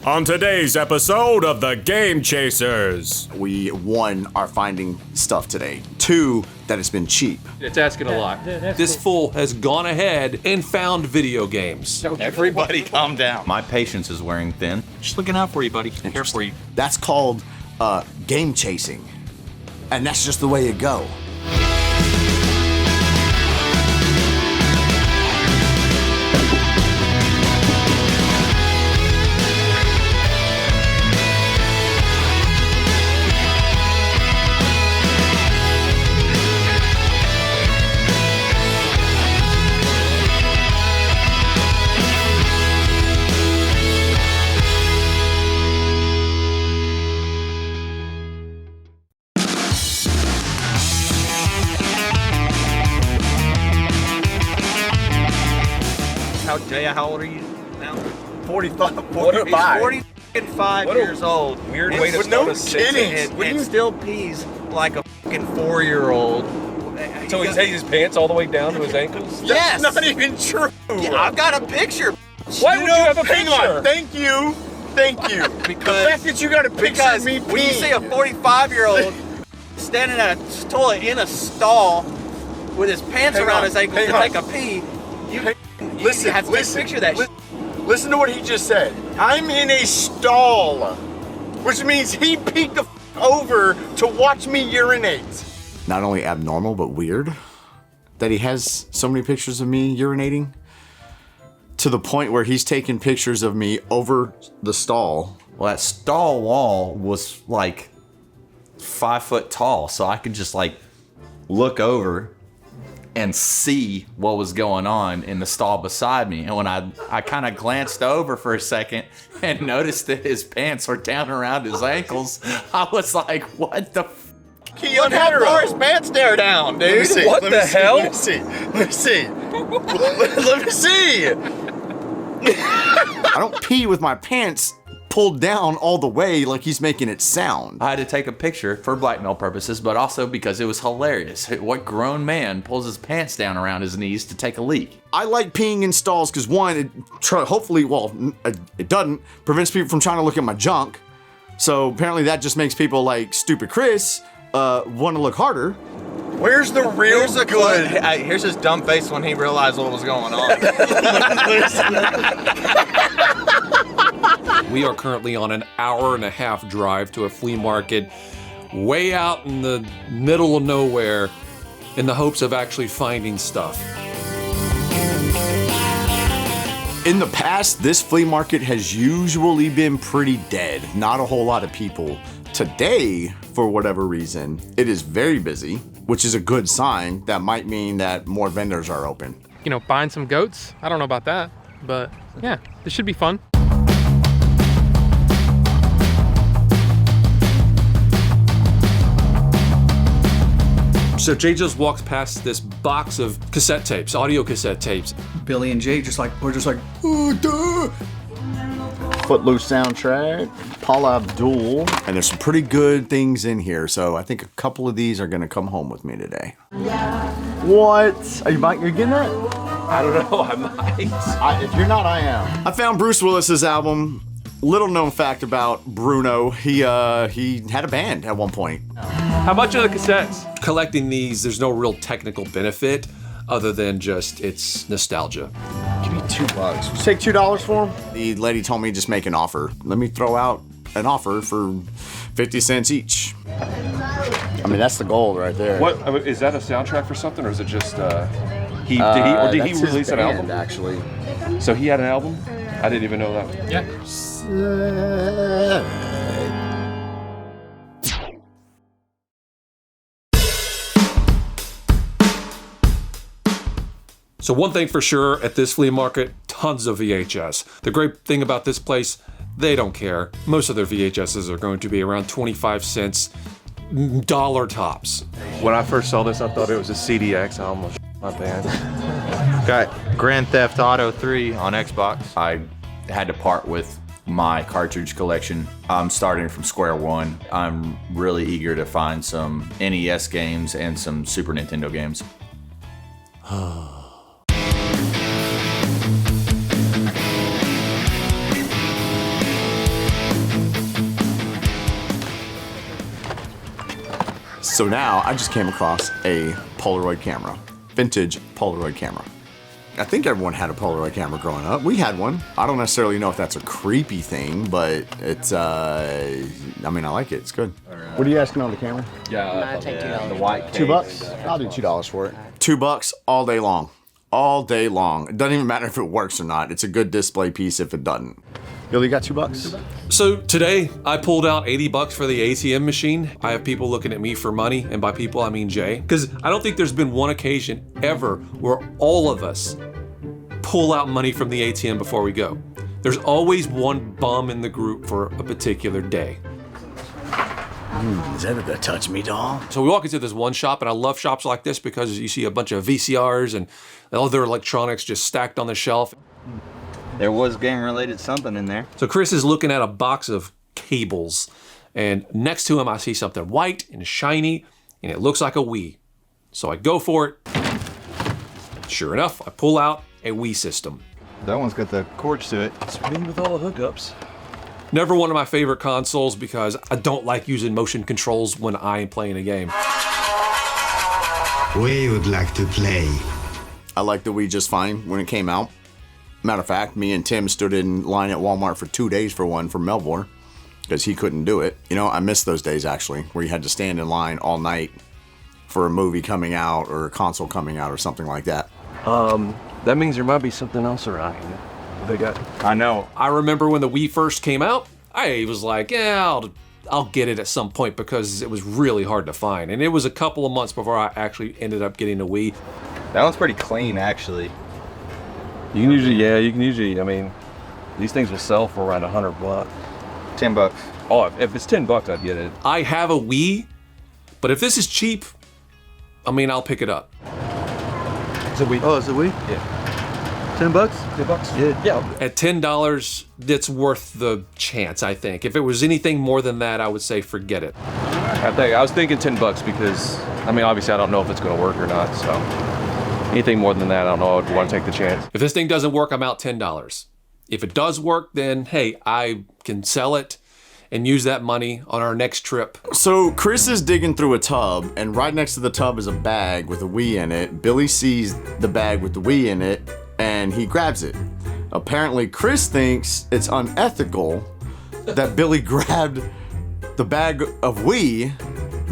On today's episode of The Game Chasers. We, one, are finding stuff today. Two, that it's been cheap. It's asking a lot. This fool has gone ahead and found video games. Everybody calm down. My patience is wearing thin. Just looking out for you, buddy. Here for you. That's called game chasing. And that's just the way you go. How old are you now? 45. 45 years old. Weird way to start a sentence. And still pees like a fucking 4-year-old. So he takes his pants all the way down to his ankles? Yes! Not even true. Yeah, I've got a picture. Why would you have a picture? Hang on. Thank you. Because the fact that you got a picture of me when you see a 45-year-old standing at a toilet in a stall with his pants around his ankles to take a pee, you have to take a picture of that shit. Listen to what he just said. I'm in a stall, which means he peeked the over to watch me urinate. Not only abnormal, but weird that he has so many pictures of me urinating to the point where he's taking pictures of me over the stall. Well, that stall wall was like 5 foot tall, so I could just like look over and see what was going on in the stall beside me. And when I kind of glanced over for a second and noticed that his pants were down around his ankles, I was like, what the f***? He had his pants tear down, dude. What the hell? Let me see. I don't pee with my pants pulled down all the way like he's making it sound. I had to take a picture for blackmail purposes, but also because it was hilarious. What grown man pulls his pants down around his knees to take a leak? I like peeing in stalls because one, it doesn't, prevents people from trying to look at my junk. So apparently that just makes people like Stupid Chris want to look harder. Where's the real good? Here's his dumb face when he realized what was going on. We are currently on an 1.5-hour drive to a flea market way out in the middle of nowhere in the hopes of actually finding stuff. In the past, this flea market has usually been pretty dead. Not a whole lot of people. Today, for whatever reason, it is very busy, which is a good sign. That might mean that more vendors are open. You know, buying some goats. I don't know about that, but yeah, this should be fun. So Jay just walks past this box of cassette tapes, audio cassette tapes. Billy and Jay we're just like, oh, duh. Footloose soundtrack, Paula Abdul. And there's some pretty good things in here, so I think a couple of these are gonna come home with me today. Yeah. What? Are you getting that? I don't know, I might. If you're not, I am. I found Bruce Willis's album. Little known fact about Bruno, he had a band at one point. How much are the cassettes? Collecting these, there's no real technical benefit other than just it's nostalgia. Give me $2. Just take $2 for them. The lady told me just make an offer. Let me throw out an offer for 50 cents each. I mean, that's the goal right there. What is that a soundtrack for something, or is it just did he release an album? Actually, so he had an album. I didn't even know that. Yeah. So one thing for sure at this flea market, tons of VHS. The great thing about this place, they don't care. Most of their VHSs are going to be around 25 cents, dollar tops. When I first saw this, I thought it was a CDX. I almost shit my pants. Got Grand Theft Auto 3 on Xbox. I had to part with my cartridge collection. I'm starting from square one. I'm really eager to find some NES games and some Super Nintendo games. So now I just came across a Polaroid camera, vintage Polaroid camera. I think everyone had a Polaroid camera growing up. We had one. I don't necessarily know if that's a creepy thing, but it's, I mean, I like it. It's good. What are you asking on the camera? Yeah, take $2. the white $2? I'll do $2 for it. $2 all day long. All day long. It doesn't even matter if it works or not. It's a good display piece if it doesn't. Billy, you got $2? So today I pulled out $80 for the ATM machine. I have people looking at me for money, and by people I mean Jay, because I don't think there's been one occasion ever where all of us pull out money from the ATM before we go. There's always one bum in the group for a particular day. Is that the touch me doll? So we walk into this one shop, and I love shops like this because you see a bunch of VCRs and other electronics just stacked on the shelf. There was game-related something in there. So Chris is looking at a box of cables, and next to him I see something white and shiny, and it looks like a Wii. So I go for it. Sure enough, I pull out a Wii system. That one's got the cords to it. It's me with all the hookups. Never one of my favorite consoles because I don't like using motion controls when I am playing a game. We would like to play. I liked the Wii just fine when it came out. Matter of fact, me and Tim stood in line at Walmart for 2 days for one from Melbourne because he couldn't do it. You know, I miss those days actually, where you had to stand in line all night for a movie coming out or a console coming out or something like that. That means there might be something else around here. They got. I know. I remember when the Wii first came out, I was like, yeah, I'll get it at some point because it was really hard to find. And it was a couple of months before I actually ended up getting a Wii. That one's pretty clean, actually. You can usually, I mean, these things will sell for around $100. $10. Oh, if it's $10, I'd get it. I have a Wii, but if this is cheap, I mean, I'll pick it up. It's a Wii. Oh, it's a Wii? Yeah. $10? $10? Yeah. At $10, it's worth the chance, I think. If it was anything more than that, I would say forget it. I was thinking $10 because, I mean, obviously I don't know if it's going to work or not, so anything more than that, I don't know, I'd want to take the chance. If this thing doesn't work, I'm out $10. If it does work, then hey, I can sell it and use that money on our next trip. So Chris is digging through a tub, and right next to the tub is a bag with a Wii in it. Billy sees the bag with the Wii in it, and he grabs it. Apparently, Chris thinks it's unethical that Billy grabbed the bag of Wii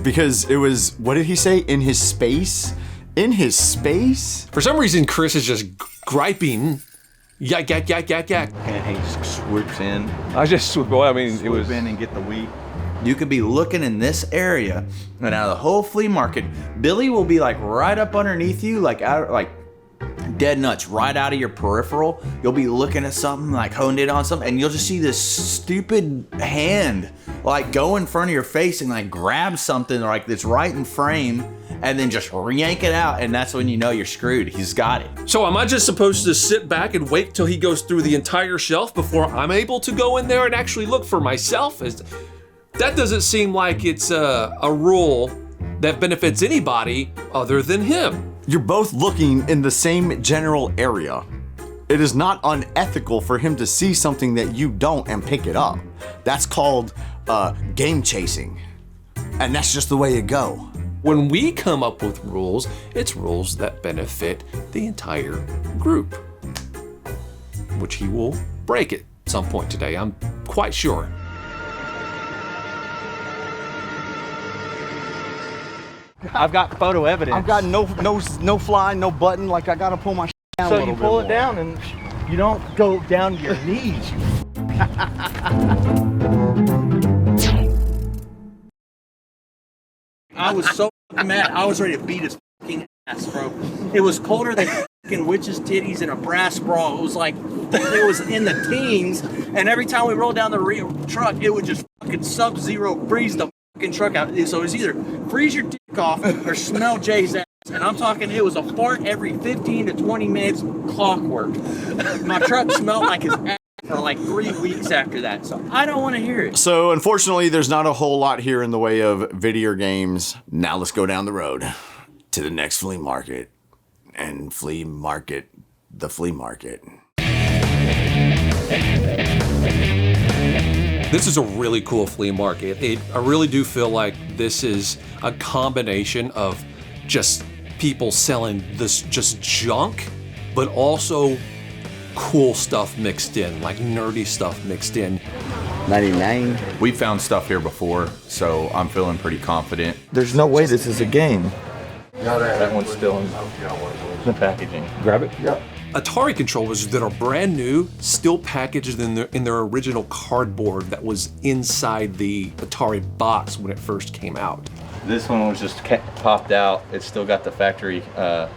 because it was, what did he say, in his space? In his space? For some reason, Chris is just griping. Yak, yak, yak, yak, yak. And he swoops in. I just, well, I mean, it was. Swoop in and get the Wii. You could be looking in this area, and out of the whole flea market, Billy will be like right up underneath you, like out, like dead nuts, right out of your peripheral. You'll be looking at something, like honed in on something, and you'll just see this stupid hand like go in front of your face and like grab something like that's right in frame, and then just yank it out, and that's when you know you're screwed. He's got it. So am I just supposed to sit back and wait till he goes through the entire shelf before I'm able to go in there and actually look for myself? That doesn't seem like it's a rule that benefits anybody other than him. You're both looking in the same general area. It is not unethical for him to see something that you don't and pick it up. That's called game chasing. And that's just the way you go. When we come up with rules, it's rules that benefit the entire group, which he will break at some point today, I'm quite sure. I've got photo evidence. I've got no fly, no button. Like I gotta pull my down a So little you pull bit it more. down and you don't go down to your knees. I was so mad. I was ready to beat his fucking ass, bro. It was colder than fucking witch's titties in a brass bra. It was like, it was in the teens. And every time we rolled down the truck, it would just fucking sub-zero freeze the fucking truck out. So it was either freeze your dick off or smell Jay's ass. And I'm talking, it was a fart every 15 to 20 minutes, clockwork. My truck smelled like his ass for like 3 weeks after that. So I don't want to hear it. So unfortunately, there's not a whole lot here in the way of video games. Now let's go down the road to the next flea market. And the flea market. This is a really cool flea market. I really do feel like this is a combination of just people selling this just junk, but also cool stuff mixed in, like nerdy stuff mixed in. 99. We found stuff here before, so I'm feeling pretty confident. There's no way this is a game. That one's still in the packaging. Grab it. Yep. Atari controllers that are brand new, still packaged in their original cardboard that was inside the Atari box when it first came out. This one was just popped out. It's still got the factory tie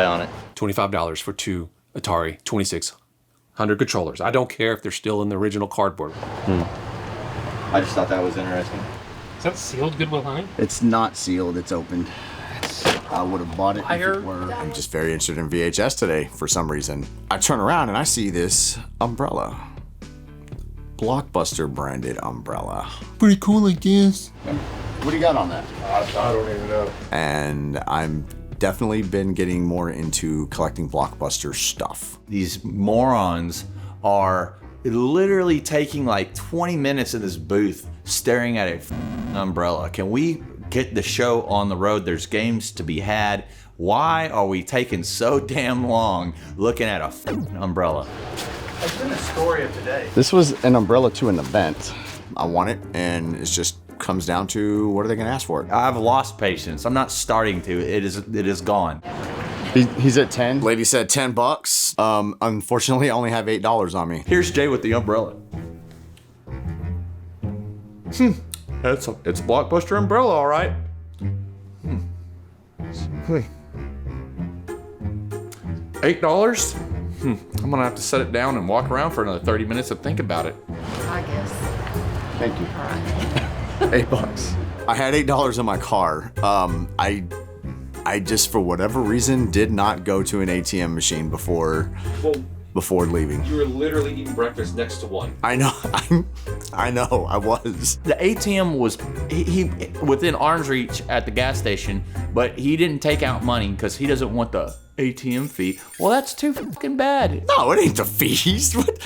on it. $25 for 2 Atari 2600 controllers. I don't care if they're still in the original cardboard. I just thought that was interesting. Is that sealed Goodwill Hunting? It's not sealed, it's opened. I would have bought it if it were. I'm just very interested in VHS today for some reason. I turn around and I see this umbrella. Blockbuster branded umbrella. Pretty cool like this. What do you got on that? I don't even know. And I'm definitely been getting more into collecting Blockbuster stuff. These morons are literally taking like 20 minutes in this booth staring at a umbrella. Can we get the show on the road? There's games to be had. Why are we taking so damn long looking at a umbrella? It's been a story of the day. This was an umbrella to an event. I want it, and it just comes down to what are they gonna ask for it? I've lost patience. I'm not starting to. It is gone. He's at 10. Lady said $10. Unfortunately, I only have $8 on me. Here's Jay with the umbrella. It's a Blockbuster umbrella, all right. $8? I'm gonna have to set it down and walk around for another 30 minutes and think about it. I guess. Thank you. $8. I had $8 in my car. I just, for whatever reason, did not go to an ATM machine before leaving. You were literally eating breakfast next to one. I know, I know, I was. The ATM was he within arm's reach at the gas station, but he didn't take out money because he doesn't want the ATM fee. Well, that's too fucking bad. No, it ain't the fees. What?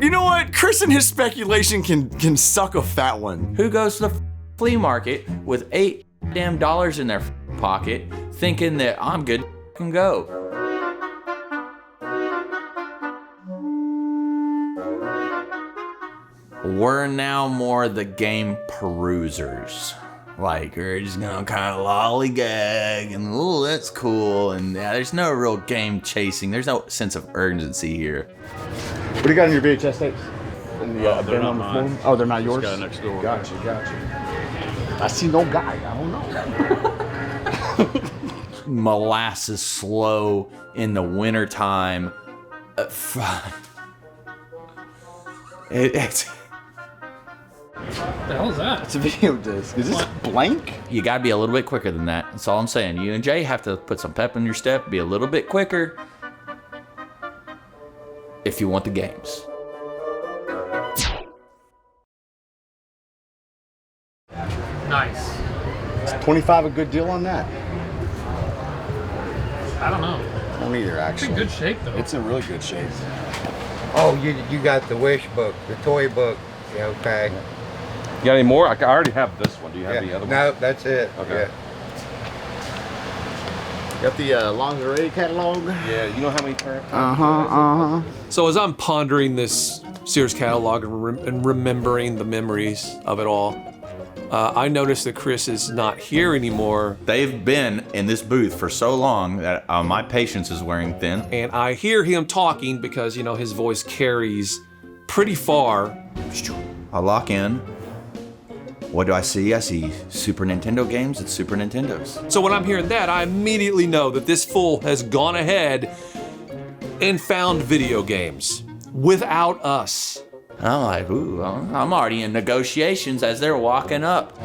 You know what? Chris and his speculation can suck a fat one. Who goes to the flea market with $8 in their pocket, thinking that I'm good to go? We're now more the game perusers. Like, we're just gonna kind of lollygag and, oh, that's cool. And yeah, there's no real game chasing. There's no sense of urgency here. What do you got in your VHS tapes? They're not mine. Oh, they're not yours? This guy next door. Gotcha. I see no guy. I don't know. Molasses slow in the wintertime. It's... What the hell is that? It's a video disc. Is this blank? You gotta be a little bit quicker than that. That's all I'm saying. You and Jay have to put some pep in your step, be a little bit quicker if you want the games. Nice. Is 25 a good deal on that? I don't know. I don't either, It's in actually. good shape though. It's in really good shape. Oh, you got the wish book, the toy book. Yeah, okay. You got any more? I already have this one. Do you have the other one? No, that's it. Okay. Got the lingerie catalog? Yeah, you know how many times? So as I'm pondering this Sears catalog and remembering the memories of it all, I noticed that Chris is not here anymore. They've been in this booth for so long that my patience is wearing thin. And I hear him talking because, you know, his voice carries pretty far. I lock in. What do I see? I see Super Nintendo games. It's Super Nintendos. So when I'm hearing that, I immediately know that this fool has gone ahead and found video games without us. And I'm like, ooh, I'm already in negotiations as they're walking up.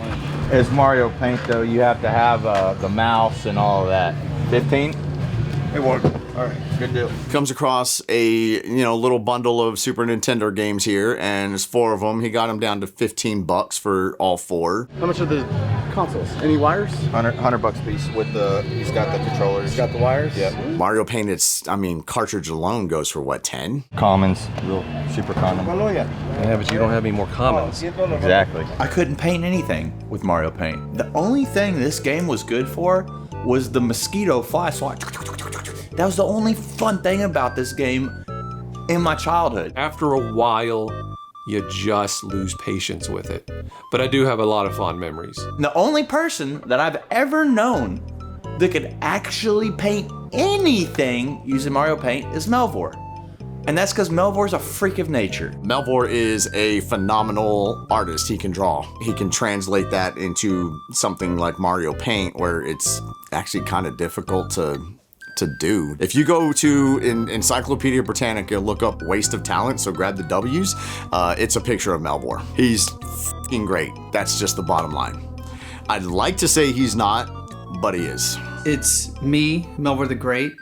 As Mario Paint, though, you have to have the mouse and all of that. 15? It worked. All right, good deal. Comes across a little bundle of Super Nintendo games here, and there's 4 of them. He got them down to $15 for all 4. How much are the consoles? Any wires? 100 bucks a piece with the. He's got the controllers. He's got the wires. Yep. Mario Paint, cartridge alone goes for what, 10? Commons, real super common. Yeah, but you don't have any more commons. Exactly. I couldn't paint anything with Mario Paint. The only thing this game was good for was the mosquito fly swat. That was the only fun thing about this game in my childhood. After a while, you just lose patience with it. But I do have a lot of fond memories. The only person that I've ever known that could actually paint anything using Mario Paint is Melvor. And that's because Melvor's a freak of nature. Melvor is a phenomenal artist. He can draw. He can translate that into something like Mario Paint, where it's actually kind of difficult to do. If you go to Encyclopedia Britannica, look up waste of talent, so grab the W's, it's a picture of Melvor. He's f***ing great. That's just the bottom line. I'd like to say he's not, but he is. It's me, Melvor the Great,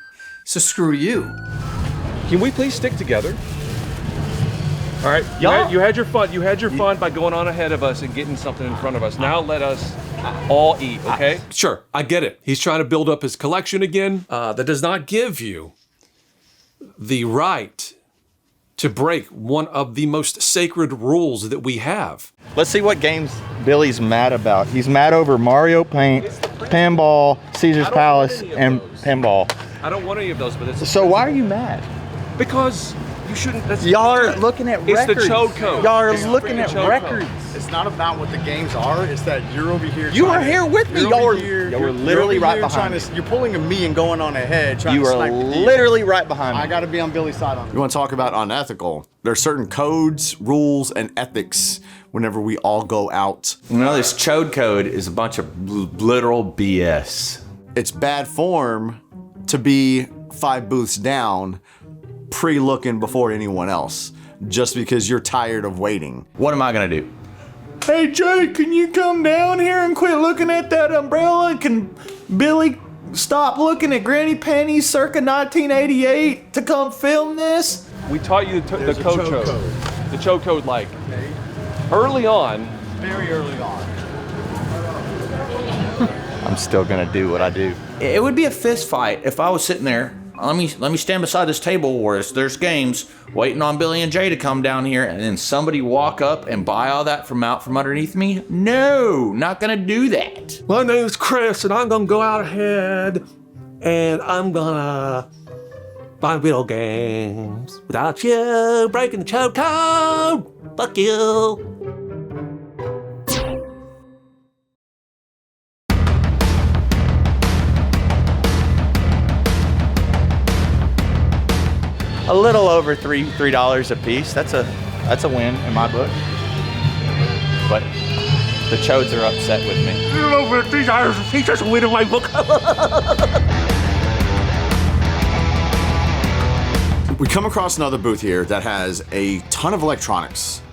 so screw you. Can we please stick together? All right, you had your fun. You had your fun by going on ahead of us and getting something in front of us. Now let us all eat, okay? Sure, I get it. He's trying to build up his collection again. That does not give you the right to break one of the most sacred rules that we have. Let's see what games Billy's mad about. He's mad over Mario Paint, Pinball, Caesar's Palace, and Pinball. I don't want any of those, but it's So why are you mad? because you shouldn't. That's, Y'all are looking at it's records. the chode code. Y'all are It's the looking freaking at chode records. code. It's not about what the games are, it's that you're over here. You were here with me. Y'all were literally right behind me. You're pulling a me and going on ahead. Trying You to are snipe the deal. literally right behind me. I gotta be on Billy's side on this. You wanna talk about unethical? There's certain codes, rules, and ethics whenever we all go out. You know, this chode code is a bunch of literal BS. It's bad form to be 5 booths down, pre-looking before anyone else, just because you're tired of waiting. What am I gonna do? Hey Jay, can you come down here and quit looking at that umbrella? Can Billy stop looking at Granny Panties circa 1988 to come film this? We taught you the code. The chode code, like early on. Very early on. I'm still gonna do what I do. It would be a fist fight if I was sitting there. Let me stand beside this table where there's games, waiting on Billy and Jay to come down here, and then somebody walk up and buy all that from out from underneath me. No, not gonna do that. My name's Chris, and I'm gonna go out ahead, and I'm gonna buy video games without you breaking the chode code. Fuck you. A little over $3 a piece. That's a win in my book. But the chodes are upset with me. A little over $3 a piece. That's a win in my book. We come across another booth here that has a ton of electronics.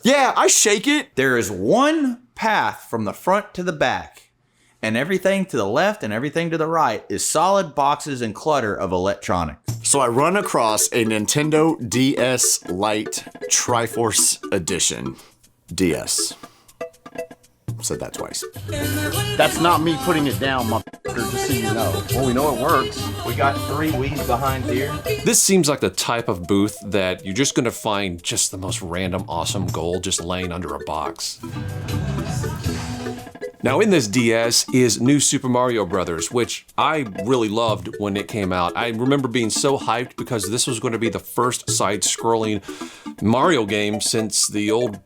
Yeah, I shake it. There is one path from the front to the back, and everything to the left and everything to the right is solid boxes and clutter of electronics. So I run across a Nintendo DS Lite Triforce Edition. DS. Said that twice. That's not me putting it down, motherfucker, just so you know. Well, we know it works. We got 3 Wii's behind here. This seems like the type of booth that you're just gonna find just the most random awesome gold just laying under a box. Now in this DS is New Super Mario Brothers, which I really loved when it came out. I remember being so hyped because this was going to be the first side-scrolling Mario game since the old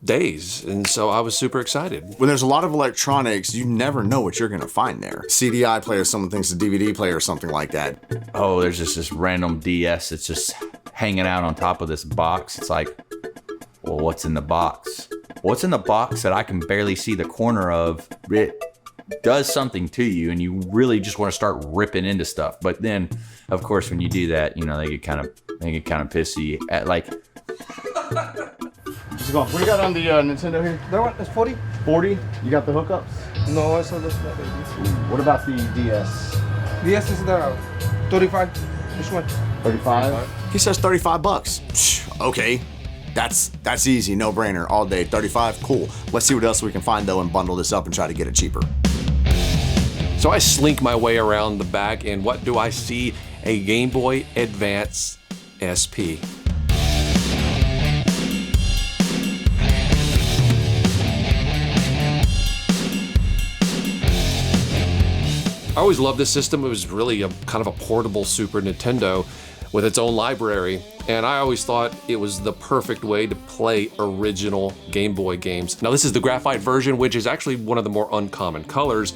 days, and so I was super excited. When there's a lot of electronics, you never know what you're gonna find there. CDI player, someone thinks a DVD player or something like that. Oh, there's just this random DS that's just hanging out on top of this box. It's like, well, what's in the box? What's in the box that I can barely see the corner of? It does something to you, and you really just want to start ripping into stuff. But then, of course, when you do that, you know, they get kind of pissy at like. What do you got on the Nintendo here? That one is 40? 40? You got the hookups? No, eso no es not What about the DS? DS is the 35. Which one? 35? He says 35 bucks. Psh, okay. That's easy, no brainer, all day. 35, cool. Let's see what else we can find though and bundle this up and try to get it cheaper. So I slink my way around the back, and what do I see? A Game Boy Advance SP. I always loved this system. It was really a kind of a portable Super Nintendo with its own library, and I always thought it was the perfect way to play original Game Boy games. Now this is the graphite version, which is actually one of the more uncommon colors,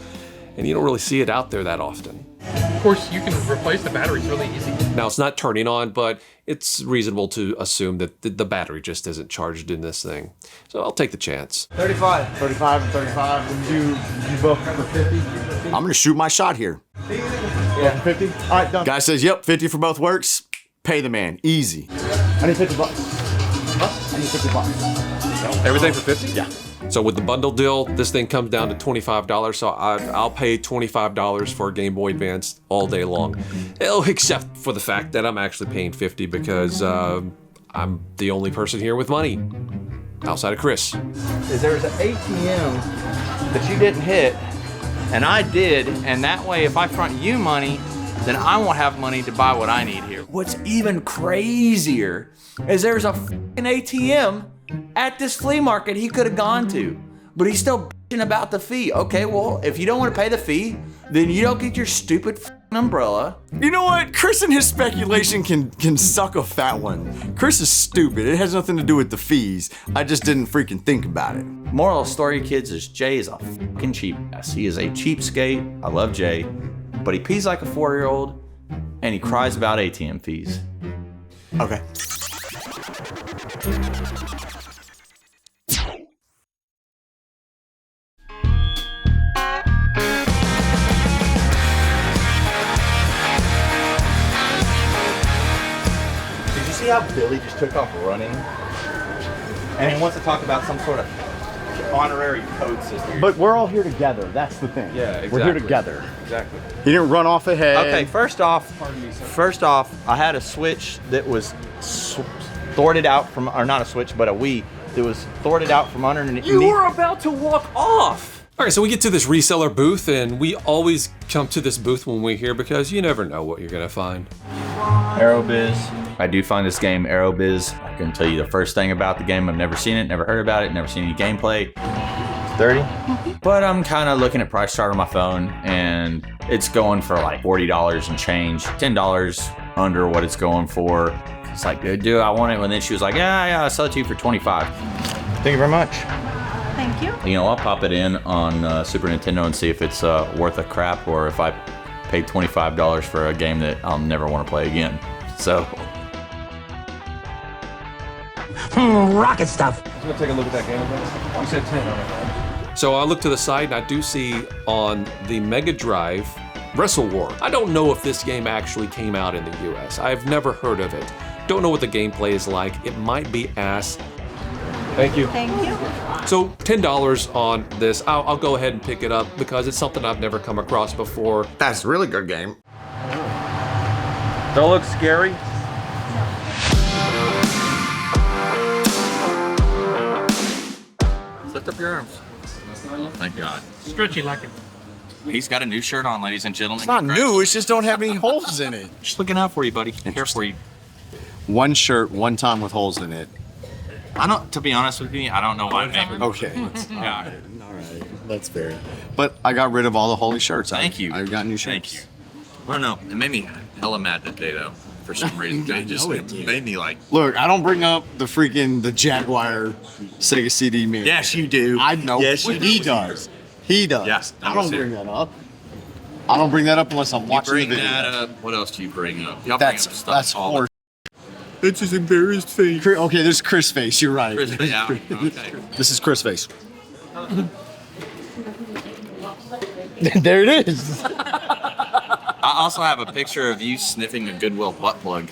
and you don't really see it out there that often. Of course, you can replace the batteries really easy. Now it's not turning on, but it's reasonable to assume that the battery just isn't charged in this thing. So I'll take the chance. 35. 35 and 35. Would you both for 50? I'm gonna shoot my shot here. Yeah, 50? All right, done. Guy says, yep, 50 for both works. Pay the man, easy. I need 50 bucks. Huh? I need 50 bucks. Everything for 50? Yeah. So with the bundle deal, this thing comes down to $25, so I'll pay $25 for a Game Boy Advance all day long. Except for the fact that I'm actually paying $50 because I'm the only person here with money, outside of Chris. Is there's an ATM that you didn't hit, and I did, and that way if I front you money, then I won't have money to buy what I need here. What's even crazier is there's a fucking ATM at this flea market he could have gone to, but he's still bitching about the fee. Okay, well, if you don't want to pay the fee, then you don't get your stupid umbrella. You know what? Chris and his speculation can suck a fat one. Chris is stupid. It has nothing to do with the fees. I just didn't freaking think about it. Moral of the story, kids, is Jay is a fucking cheap ass. He is a cheapskate. I love Jay, but he pees like a 4-year-old and he cries about ATM fees. Okay. Did you see how Billy just took off running? And he wants to talk about some sort of honorary code system. But we're all here together. That's the thing. Yeah, exactly. We're here together. Exactly. He didn't run off ahead. Okay, first off, I had a Switch that was thwarted out from, or not a Switch, but a Wii that was thwarted out from underneath. You were about to walk off! All right, so we get to this reseller booth, and we always come to this booth when we're here because you never know what you're gonna find. Aerobiz. I do find this game Aerobiz. I can tell you the first thing about the game. I've never seen it, never heard about it, never seen any gameplay. It's 30. But I'm kind of looking at price chart on my phone, and it's going for like $40 and change, $10 under what it's going for. It's like, dude, I want it. And then she was like, yeah, I'll sell it to you for 25. Thank you very much. Thank you. You know, I'll pop it in on Super Nintendo and see if it's worth a crap or if I paid $25 for a game that I'll never want to play again. So. Rocket stuff. Let's go take a look at that game. You said 10 on it, right? So I look to the side and I do see on the Mega Drive Wrestle War. I don't know if this game actually came out in the US. I've never heard of it. Don't know what the gameplay is like. It might be ass. Thank you. Thank you. So $10 on this. I'll go ahead and pick it up because it's something I've never come across before. That's a really good game. Don't look scary. Lift up your arms. Thank God. Stretchy like it. He's got a new shirt on, ladies and gentlemen. It's not new, it's just don't have any holes in it. Just looking out for you, buddy. Here for you. One shirt, one time with holes in it. To be honest with you, I don't know why I Okay. Yeah. All right, that's fair. But I got rid of all the holy shirts. Thank you. I got new shirts. Thank you. I don't know. It made me hella mad that day, though. For some reason, it made me like. Look, I don't bring up the Jaguar Sega CD mirror. Yes, you do. I know. Yes, he does. He does. Yes, I don't bring that up. I don't bring that up unless I'm watching the bring video. that up. What else do you bring up? Y'all That's bring up stuff. that's all horse. It's his embarrassed face. Okay, there's Chris face. You're right. Yeah. Okay. This is Chris face. There it is. I also have a picture of you sniffing a Goodwill butt plug.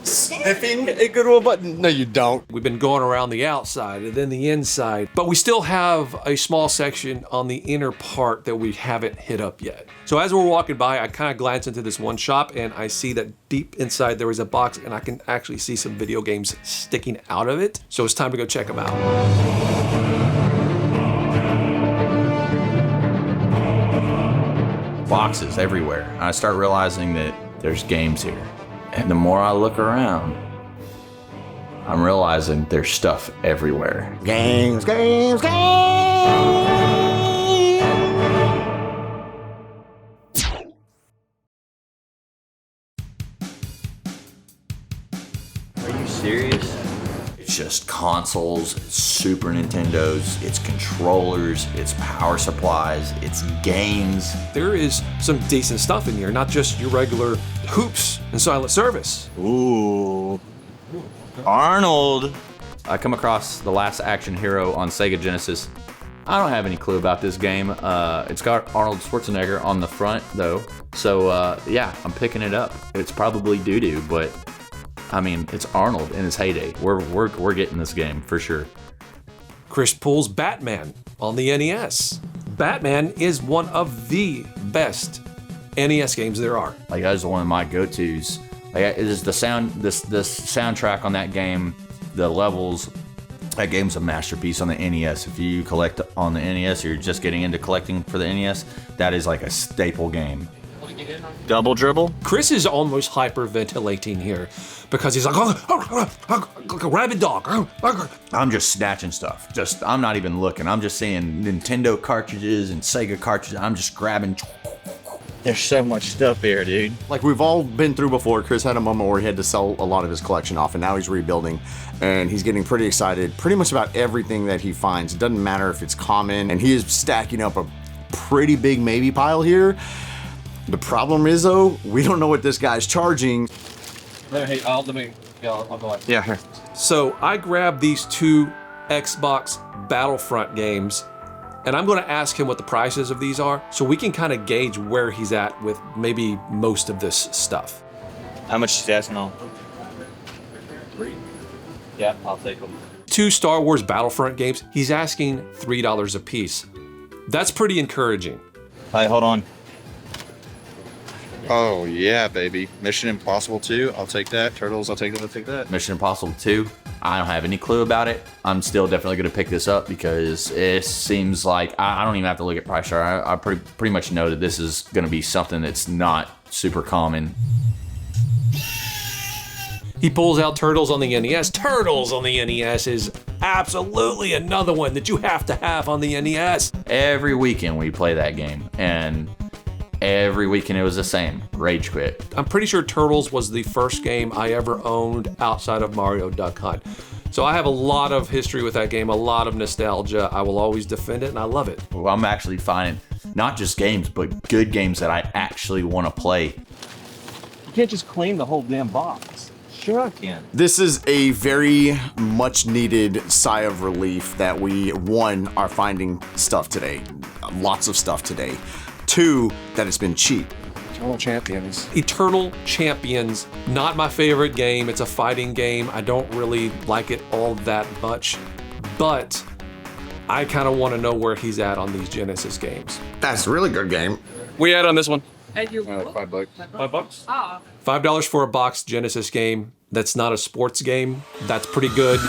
Sniffing a good old button. No, you don't. We've been going around the outside and then the inside, but we still have a small section on the inner part that we haven't hit up yet. So as we're walking by, I kind of glance into this one shop and I see that deep inside there is a box and I can actually see some video games sticking out of it. So it's time to go check them out. Boxes everywhere. I start realizing that there's games here. And the more I look around, I'm realizing there's stuff everywhere. Games, games, games! Are you serious? It's just consoles, it's Super Nintendos, it's controllers, it's power supplies, it's games. There is some decent stuff in here, not just your regular hoops and silent service. Ooh. Arnold. I come across The Last Action Hero on Sega Genesis. I don't have any clue about this game. It's got Arnold Schwarzenegger on the front though. So yeah, I'm picking it up. It's probably doo-doo, but I mean, it's Arnold in his heyday. We're getting this game for sure. Chris pulls Batman on the NES. Batman is one of the best NES games there are. Like that is one of my go-tos. Like it is the soundtrack on that game, the levels. That game's a masterpiece on the NES. If you collect on the NES, or you're just getting into collecting for the NES, that is like a staple game. Double dribble. Chris is almost hyperventilating here because he's like, like a rabid dog. I'm just snatching stuff. I'm not even looking. I'm just seeing Nintendo cartridges and Sega cartridges. I'm just grabbing. There's so much stuff here, dude. Like we've all been through before, Chris had a moment where he had to sell a lot of his collection off, and now he's rebuilding, and he's getting pretty excited pretty much about everything that he finds. It doesn't matter if it's common, and he is stacking up a pretty big maybe pile here. The problem is, though, we don't know what this guy's charging. Hey, I'll go on. Yeah, here. So I grabbed these two Xbox Battlefront games, and I'm going to ask him what the prices of these are so we can kind of gauge where he's at with maybe most of this stuff. How much is he asking on? 3. Yeah, I'll take them. 2 Star Wars Battlefront games, he's asking $3 a piece. That's pretty encouraging. Hey, hold on. Oh yeah, baby. Mission Impossible 2, I'll take that. Turtles, I'll take that. Mission Impossible 2, I don't have any clue about it. I'm still definitely going to pick this up because it seems like I don't even have to look at price chart. I pretty much know that this is going to be something that's not super common. He pulls out Turtles on the NES. Turtles on the NES is absolutely another one that you have to have on the NES. Every weekend we play that game, and every weekend it was the same. Rage quit. I'm pretty sure Turtles was the first game I ever owned outside of Mario Duck Hunt. So I have a lot of history with that game, a lot of nostalgia. I will always defend it, and I love it. Well, I'm actually finding not just games, but good games that I actually want to play. You can't just claim the whole damn box. Sure I can. This is a very much needed sigh of relief that we, 1, are finding stuff today. Lots of stuff today. 2, that it's been cheap. Eternal Champions. Eternal Champions, not my favorite game. It's a fighting game. I don't really like it all that much, but I kind of want to know where he's at on these Genesis games. That's a really good game. We had on this one. $5. $5? $5 for a boxed Genesis game that's not a sports game. That's pretty good.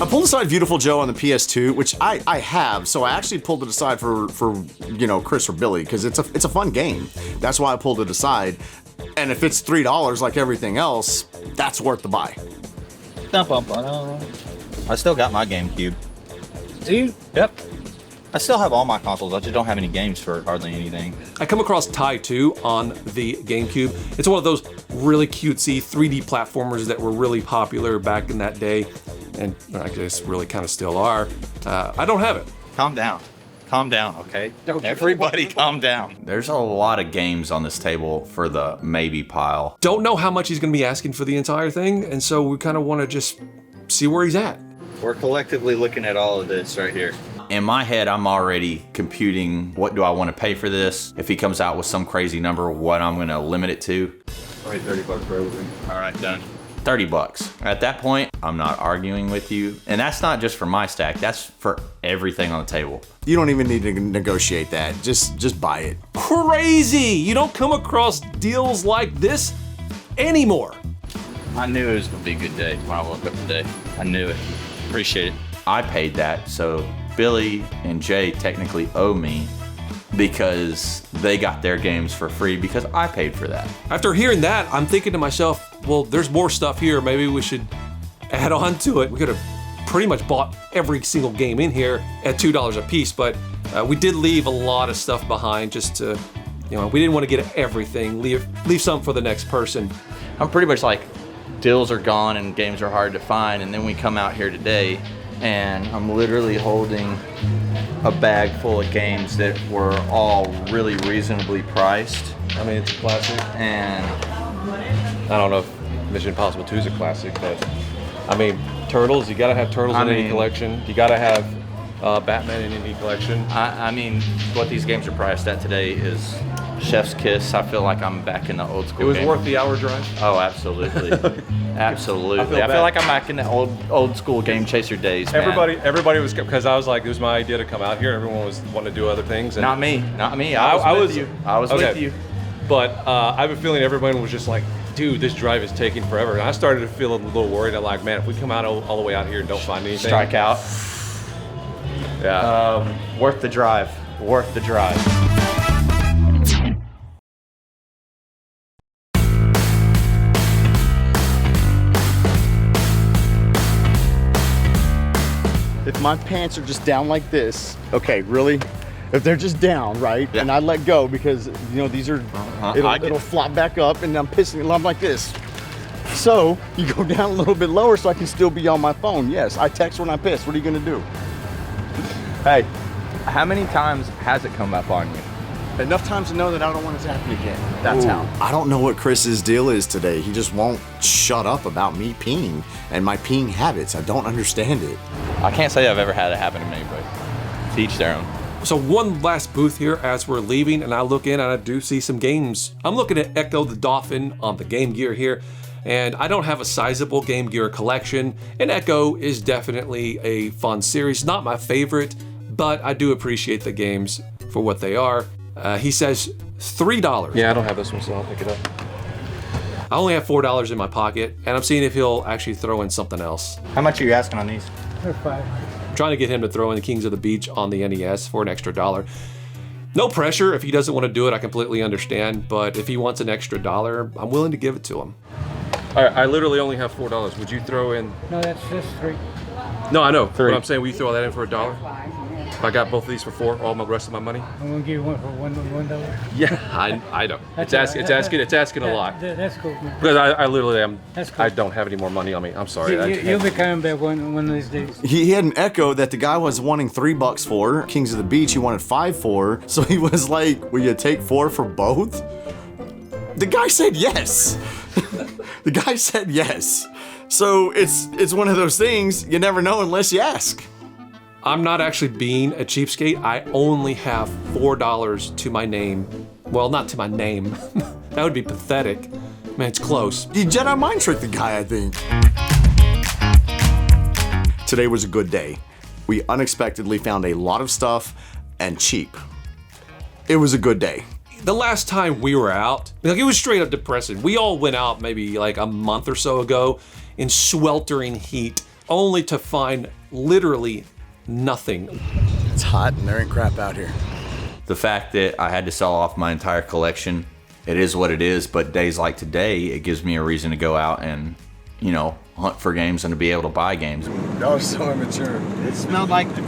I pulled aside Beautiful Joe on the PS2, which I have, so I actually pulled it aside for Chris or Billy, because it's a fun game. That's why I pulled it aside. And if it's $3 like everything else, that's worth the buy. I still got my GameCube. Do you? Yep. I still have all my consoles. I just don't have any games for hardly anything. I come across Tai 2 on the GameCube. It's one of those really cutesy 3D platformers that were really popular back in that day, and I guess really kind of still are. I don't have it. Calm down. Calm down, okay? Everybody calm down. There's a lot of games on this table for the maybe pile. Don't know how much he's going to be asking for the entire thing, and so we kind of want to just see where he's at. We're collectively looking at all of this right here. In my head, I'm already computing what do I want to pay for this. If he comes out with some crazy number, what I'm going to limit it to. All right, $30 for everything. All right, done. $30. At that point, I'm not arguing with you. And that's not just for my stack, that's for everything on the table. You don't even need to negotiate that. Just buy it. Crazy! You don't come across deals like this anymore. I knew it was gonna be a good day when I woke up today. I knew it. Appreciate it. I paid that, so Billy and Jay technically owe me because they got their games for free because I paid for that. After hearing that, I'm thinking to myself, well, there's more stuff here. Maybe we should add on to it. We could have pretty much bought every single game in here at $2 a piece, but we did leave a lot of stuff behind just to, we didn't want to get everything. Leave some for the next person. I'm pretty much like, deals are gone and games are hard to find, and then we come out here today and I'm literally holding a bag full of games that were all really reasonably priced. I mean, it's a classic. And I don't know if Mission Impossible 2 is a classic, but I mean, Turtles, you gotta have Turtles in any collection. You gotta have Batman in any collection. I mean, what these games are priced at today is chef's kiss. I feel like I'm back in the old school. It was game. worth the hour drive? Oh, absolutely. Absolutely. I feel like I'm back in the old school Game Chaser days, man. Everybody was, because I was like, it was my idea to come out here. Everyone was wanting to do other things. And Not me. I was with you. I was with you. But I have a feeling everyone was just like, dude, this drive is taking forever. And I started to feel a little worried. I'm like, man, if we come out all the way out here and don't find anything. Strike out. Yeah. Worth the drive. Worth the drive. If my pants are just down like this, okay, really? If they're just down, right? Yeah. And I let go because, these are, it'll flop back up and I'm pissing and I'm like this. So you go down a little bit lower so I can still be on my phone. Yes, I text when I piss. What are you gonna do? Hey, how many times has it come up on you? Enough times to know that I don't want it to happen again. That's how. I don't know what Chris's deal is today. He just won't shut up about me peeing and my peeing habits. I don't understand it. I can't say I've ever had it happen to me, but to each their own. So one last booth here as we're leaving, and I look in and I do see some games. I'm looking at Echo the Dolphin on the Game Gear here, and I don't have a sizable Game Gear collection, and Echo is definitely a fun series. Not my favorite, but I do appreciate the games for what they are. He says $3. Yeah, I don't have this one, so I'll pick it up. I only have $4 in my pocket, and I'm seeing if he'll actually throw in something else. How much are you asking on these? They're $5. I'm trying to get him to throw in the Kings of the Beach on the NES for an extra $1. No pressure. If he doesn't want to do it, I completely understand. But if he wants an extra $1, I'm willing to give it to him. All right, I literally only have $4. Would you throw in? No, that's just $3. No, I know. But I'm saying, will you throw that in for $1? If I got both of these for $4, all the rest of my money? I'm gonna give you one for $1. Yeah, I know. It's asking a lot. That's cool, man. Because I literally am. That's cool. I don't have any more money on me. I'm sorry. You'll be coming back one of these days. He had an Echo that the guy was wanting $3 for. Kings of the Beach, he wanted $5 for. So he was like, will you take $4 for both? The guy said yes. The guy said yes. So it's one of those things, you never know unless you ask. I'm not actually being a cheapskate. I only have $4 to my name. Well, not to my name. That would be pathetic. Man, it's close. You Jedi mind tricked the guy, I think. Today was a good day. We unexpectedly found a lot of stuff and cheap. It was a good day. The last time we were out, it was straight up depressing. We all went out maybe like a month or so ago in sweltering heat, only to find literally nothing. It's hot and there ain't crap out here. The fact that I had to sell off my entire collection, it is what it is, but days like today, it gives me a reason to go out and, hunt for games and to be able to buy games. That was so immature. It smelled like... You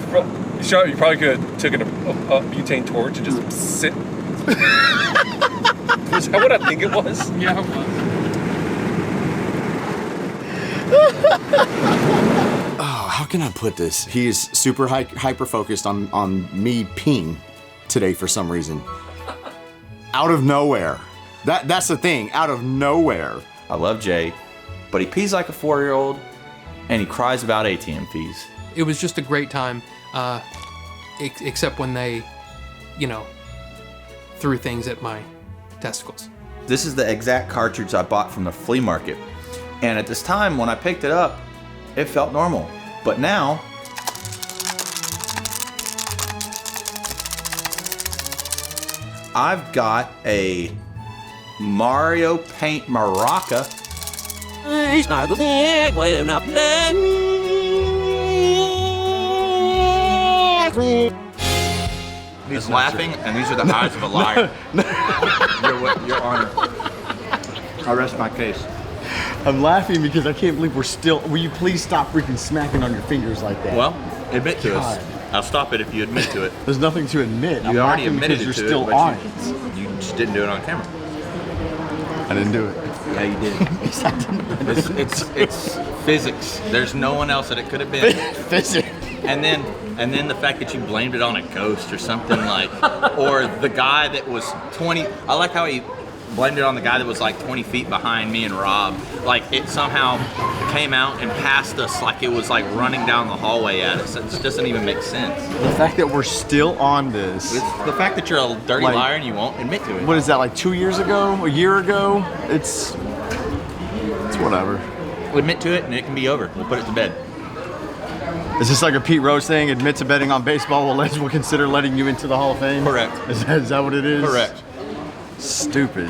probably could have taken a butane torch and just sit. Is that what I think it was? Yeah, it was. Oh, how can I put this? He is super hyper focused on me peeing today for some reason. Out of nowhere. That's the thing, out of nowhere. I love Jay, but he pees like a 4-year-old and he cries about ATM fees. It was just a great time, except when they, threw things at my testicles. This is the exact cartridge I bought from the flea market. And at this time, when I picked it up, it felt normal. But now, I've got a Mario Paint Maraca. He's laughing, and these are the eyes of a liar. Your Honor. I rest my case. I'm laughing because I can't believe we're still. Will you please stop freaking smacking on your fingers like that? Well, admit to God. us. I'll stop it if you admit to it. There's nothing to admit. You I'm already laughing admitted because to you're still it, on but it. you just didn't do it on camera. I didn't do it. Yeah, you did. It's physics. There's no one else that it could have been. Physics. And then the fact that you blamed it on a ghost or something like, or the guy that was 20. I like how he blamed it on the guy that was like 20 feet behind me and Rob. Like it somehow came out and passed us like it was like running down the hallway at us. It just doesn't even make sense. The fact that we're still on this. It's the fact that you're a dirty liar and you won't admit to it. What is that, like 2 years ago? A year ago? It's whatever. Admit to it and it can be over. We'll put it to bed. Is this like a Pete Rose thing? Admit to betting on baseball, we'll consider letting you into the Hall of Fame? Correct. Is that what it is? Correct. Stupid.